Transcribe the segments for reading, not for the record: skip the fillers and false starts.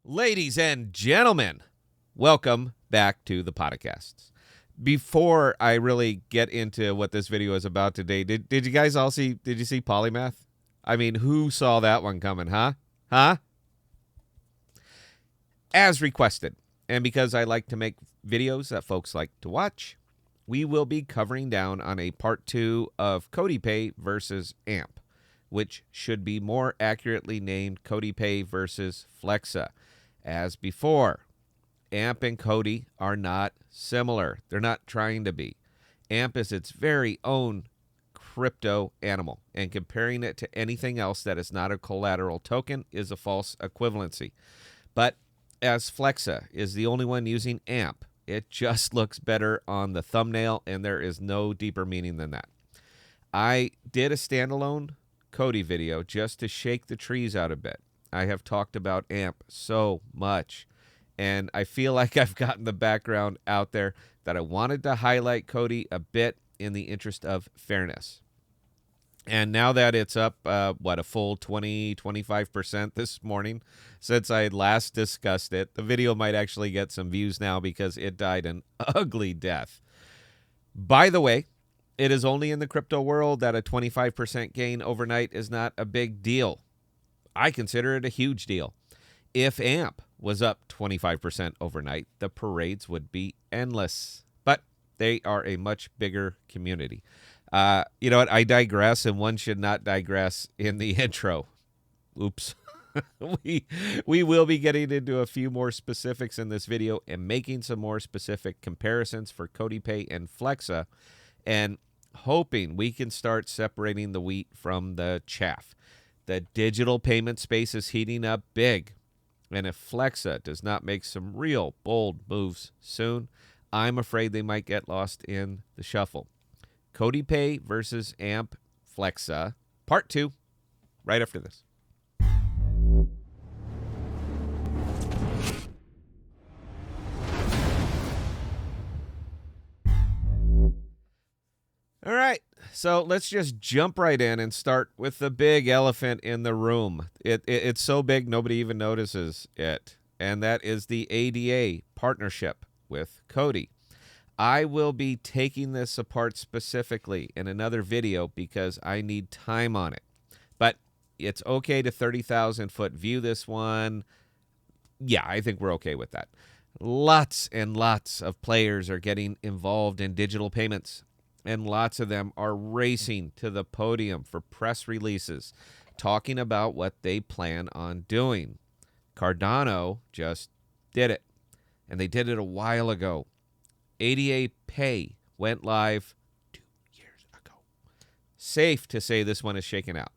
Ladies and gentlemen, welcome back to the podcasts. Before I really get into what this video is about today, did you guys all see, did you see Polymath? I mean, who saw that one coming, huh? As requested, and because I like to make videos that folks like to watch, we will be covering down on a part 2 of COTIpay versus AMP, which should be more accurately named COTIpay versus Flexa. As before, AMP and COTI are not similar. They're not trying to be. AMP is its very own crypto animal, and comparing it to anything else that is not a collateral token is a false equivalency. But as Flexa is the only one using AMP, it just looks better on the thumbnail, and there is no deeper meaning than that. I did a standalone COTI video just to shake the trees out a bit. I have talked about AMP so much, and I feel like I've gotten the background out there that I wanted to highlight COTI a bit in the interest of fairness. And now that it's up, a full 20-25% this morning since I last discussed it, the video might actually get some views now because it died an ugly death. By the way, it is only in the crypto world that a 25% gain overnight is not a big deal. I consider it a huge deal. If AMP was up 25% overnight, the parades would be endless. But they are a much bigger community. You know what? I digress, and one should not digress in the intro. Oops. We will be getting into a few more specifics in this video and making some more specific comparisons for COTIpay and Flexa, and hoping we can start separating the wheat from the chaff. The digital payment space is heating up big, and if Flexa does not make some real bold moves soon, I'm afraid they might get lost in the shuffle. COTIpay versus AMP Flexa, part 2, right after this. All right, so let's just jump right in and start with the big elephant in the room. It's so big nobody even notices it, and that is the ADA partnership with COTI. I will be taking this apart specifically in another video because I need time on it. But it's okay to 30,000 foot view this one. Yeah, I think we're okay with that. Lots and lots of players are getting involved in digital payments, and lots of them are racing to the podium for press releases talking about what they plan on doing. Cardano just did it, and they did it a while ago. ADA Pay went live 2 years ago. Safe to say this one is shaken out.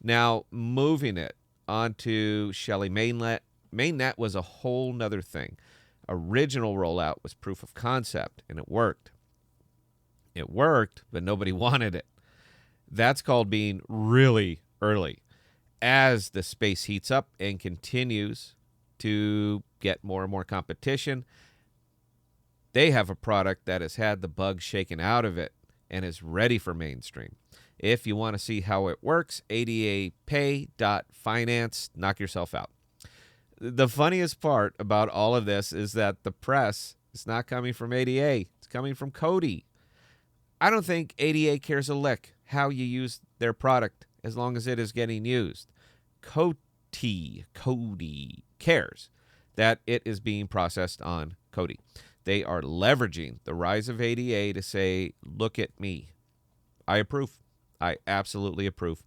Now, moving it onto Shelley Mainnet. Mainnet was a whole nother thing. Original rollout was proof of concept, and it worked. It worked, but nobody wanted it. That's called being really early. As the space heats up and continues to get more and more competition, they have a product that has had the bugs shaken out of it and is ready for mainstream. If you want to see how it works, adapay.finance, knock yourself out. The funniest part about all of this is that the press is not coming from ADA. It's coming from COTI. I don't think ADA cares a lick how you use their product as long as it is getting used. COTI cares that it is being processed on COTI. They are leveraging the rise of ADA to say, look at me. I approve. I absolutely approve.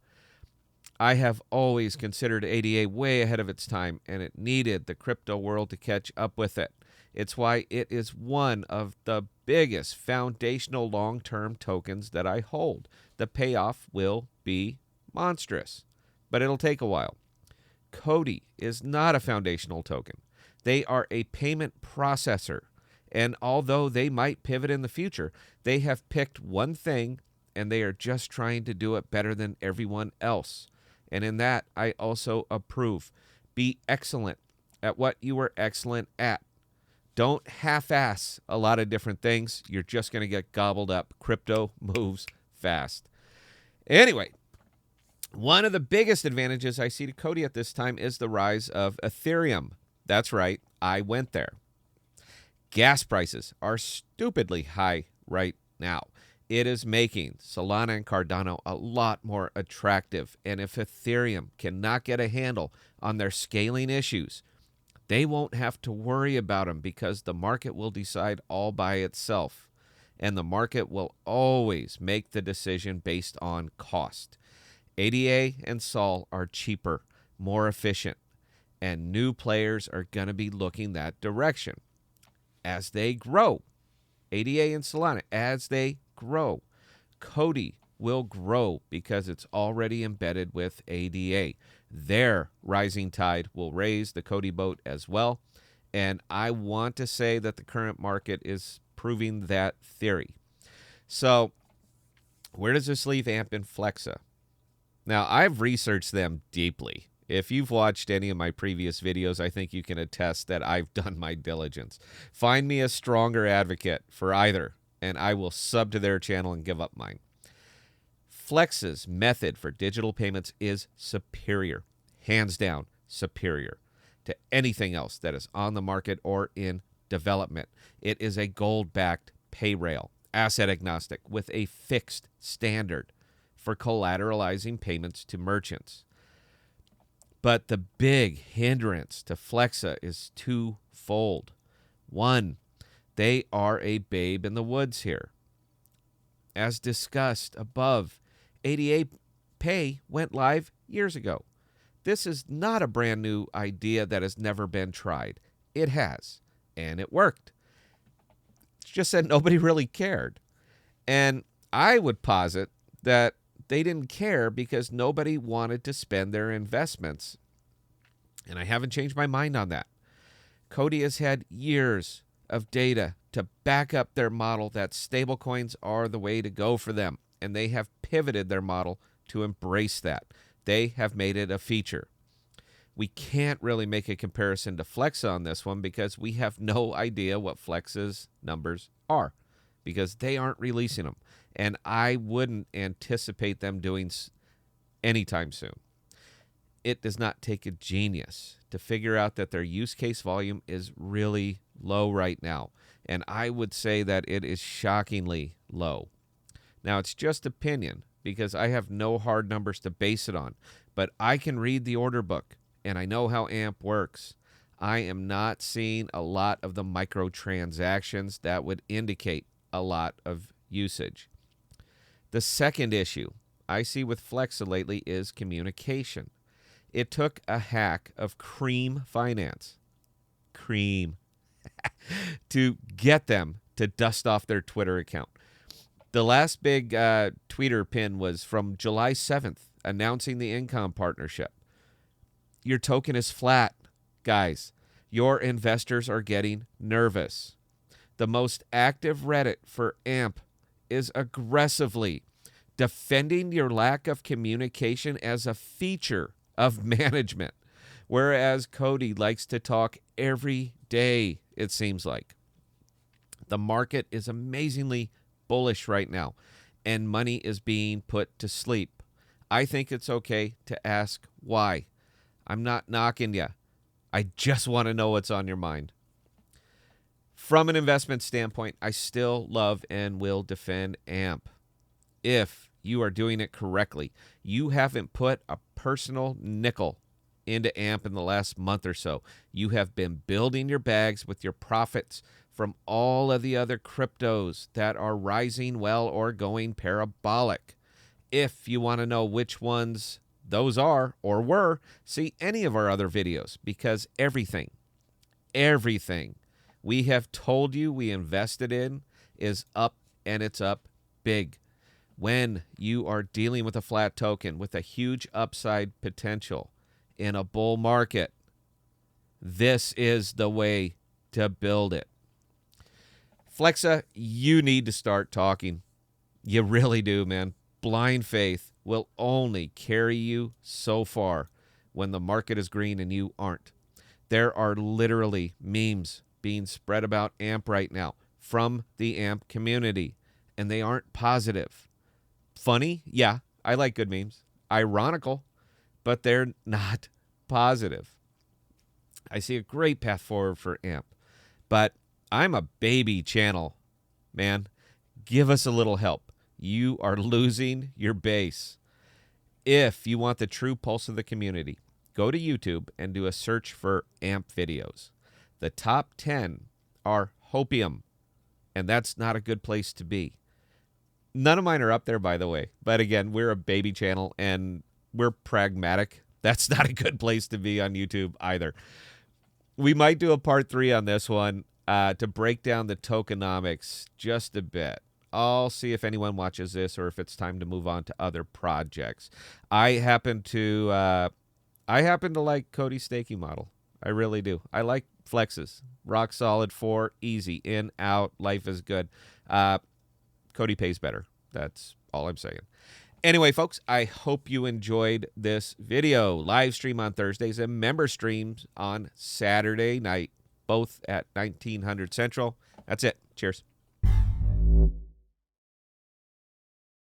I have always considered ADA way ahead of its time, and it needed the crypto world to catch up with it. It's why it is one of the biggest foundational long-term tokens that I hold. The payoff will be monstrous, but it'll take a while. COTI is not a foundational token. They are a payment processor, and although they might pivot in the future, they have picked one thing, and they are just trying to do it better than everyone else. And in that, I also approve. Be excellent at what you are excellent at. Don't half-ass a lot of different things. You're just going to get gobbled up. Crypto moves fast. Anyway, one of the biggest advantages I see to COTI at this time is the rise of Ethereum. That's right. I went there. Gas prices are stupidly high right now. It is making Solana and Cardano a lot more attractive. And if Ethereum cannot get a handle on their scaling issues, they won't have to worry about them because the market will decide all by itself. And the market will always make the decision based on cost. ADA and Sol are cheaper, more efficient, and new players are going to be looking that direction. As they grow, ADA and Solana, as they grow, COTI will grow because it's already embedded with ADA. Their rising tide will raise the COTI boat as well. And I want to say that the current market is proving that theory. So where does this leave AMP and Flexa? Now, I've researched them deeply. If you've watched any of my previous videos, I think you can attest that I've done my diligence. Find me a stronger advocate for either, and I will sub to their channel and give up mine. Flexa's method for digital payments is superior, hands down superior to anything else that is on the market or in development. It is a gold-backed pay rail, asset agnostic, with a fixed standard for collateralizing payments to merchants. But the big hindrance to Flexa is twofold. One, they are a babe in the woods here. As discussed above, ADA Pay went live years ago. This is not a brand new idea that has never been tried. It has, and it worked. It's just that nobody really cared. And I would posit that they didn't care because nobody wanted to spend their investments. And I haven't changed my mind on that. COTI has had years of data to back up their model that stablecoins are the way to go for them. And they have pivoted their model to embrace that. They have made it a feature. We can't really make a comparison to Flexa on this one because we have no idea what Flexa's numbers are because they aren't releasing them. And I wouldn't anticipate them doing anytime soon. It does not take a genius to figure out that their use case volume is really low right now. And I would say that it is shockingly low. Now, it's just opinion because I have no hard numbers to base it on. But I can read the order book, and I know how AMP works. I am not seeing a lot of the microtransactions that would indicate a lot of usage. The second issue I see with Flexa lately is communication. It took a hack of Cream Finance, to get them to dust off their Twitter account. The last big tweeter pin was from July 7th, announcing the Income partnership. Your token is flat, guys. Your investors are getting nervous. The most active Reddit for AMP is aggressively defending your lack of communication as a feature of management, whereas COTI likes to talk every day, it seems like. The market is amazingly bullish right now, and money is being put to sleep. I think it's okay to ask why. I'm not knocking you. I just want to know what's on your mind. From an investment standpoint, I still love and will defend AMP. If you are doing it correctly, you haven't put a personal nickel into AMP in the last month or so. You have been building your bags with your profits from all of the other cryptos that are rising well or going parabolic. If you want to know which ones those are or were, see any of our other videos because everything we have told you we invested in is up, and it's up big. When you are dealing with a flat token with a huge upside potential in a bull market, this is the way to build it. Flexa, you need to start talking. You really do, man. Blind faith will only carry you so far when the market is green and you aren't. There are literally memes being spread about AMP right now from the AMP community, and they aren't positive. Funny? Yeah, I like good memes. Ironical, but they're not positive. I see a great path forward for AMP. But I'm a baby channel, man. Give us a little help. You are losing your base. If you want the true pulse of the community, go to YouTube and do a search for AMP videos. The top 10 are hopium, and that's not a good place to be. None of mine are up there, by the way. But again, we're a baby channel, and we're pragmatic. That's not a good place to be on YouTube either. We might do a part 3 on this one to break down the tokenomics just a bit. I'll see if anyone watches this or if it's time to move on to other projects. I happen to like COTI's staking model. I really do. I like Flexes. Rock solid 4, easy, in, out, life is good. COTI pays better. That's all I'm saying. Anyway, folks, I hope you enjoyed this video. Live stream on Thursdays and member streams on Saturday night, both at 1900 Central. That's it. Cheers.